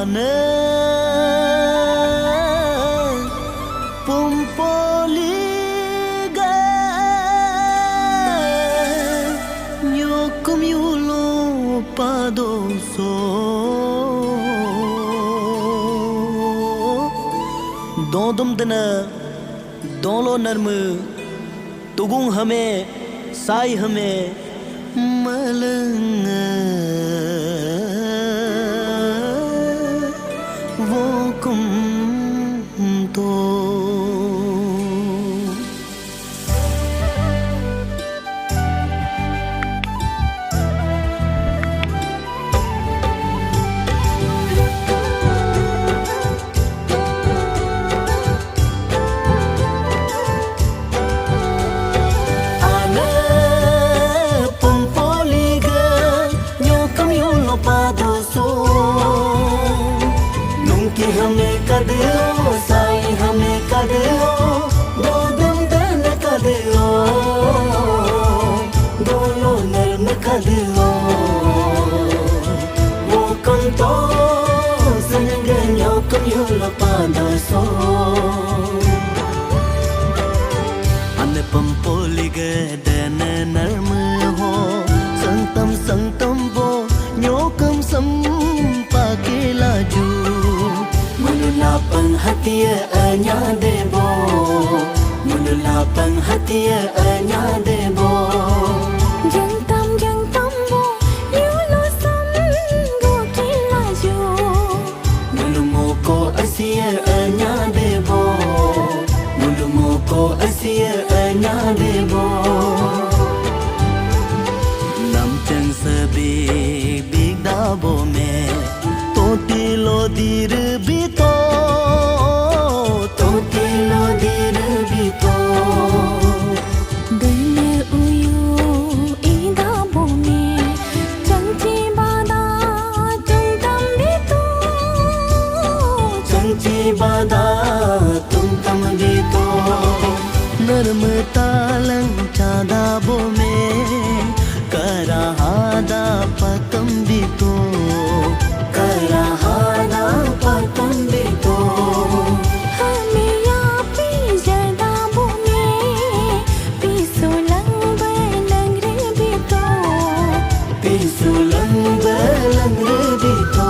ane pumpoliga nyokum yulo padoso dodum dana dolo नर्म तुगुंग हमें साई हमें मलंग वो कुम तो हमें कदो साई हमें कदो दो दम दन कदो दोलो नर्म कदो वो कम तो संगन्यो कम युलो पादसो अने पंपोलिग दन नर्म हो संतम वो न्योकम सम पाके लाजू Mululapang hati anya debo Mululapang hati anya debo Jangtam bo yulo sam go kilaju Mulumoko asia anya debo Mulumoko asia anya debo Nam chang sabi big dabo me Totilo dir bito Totilo dir bito Dene uyu ida bome Changchi bada tungtam bito Changchi bada tungtam bito Narm talang chada bome Karahada patam bito Karahada patam bito Hame ya pi jada bome Pisulang balang re bito Pisulang balang re bito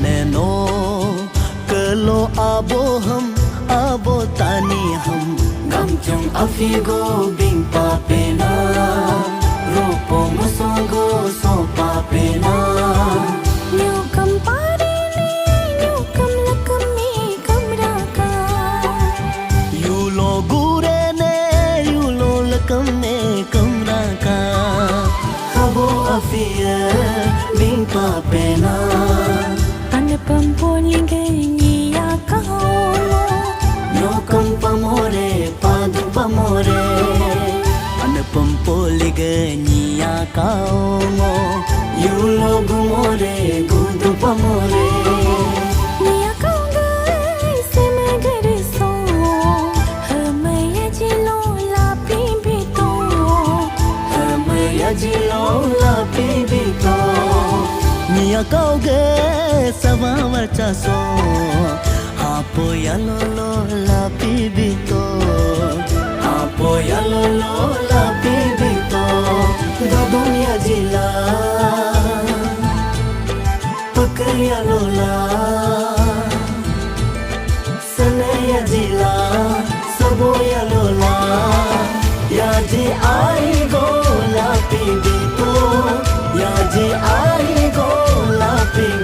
nano कलो आबो हम आबो तानी हम गमचुंग अफिगो Bing पापेना रूपो मुसोगो सो पापेना न्योकम पारे ने न्योकम लकमे कमरा का यूलो गुरे ने यूलो लकमे कमरा का हबो अफिया बिंग पापेना Pampoliga niya kaholo Nyokam pamore padu pamore Ane pampoliga niya kaongo Yulo gumore gudu pamore niya kaonga seme gariso Hamaya jilo lapi bito Hamaya jilo lapi bito Niya kaoga Sawawa chaso Hapo ya lolo la pibito Hapo ya lolo la pibito Dadon ya jila Pakar ya lola Sane ya jila Sabo ya lola Ya ji ai go la pibito Ya ji ai go la pibito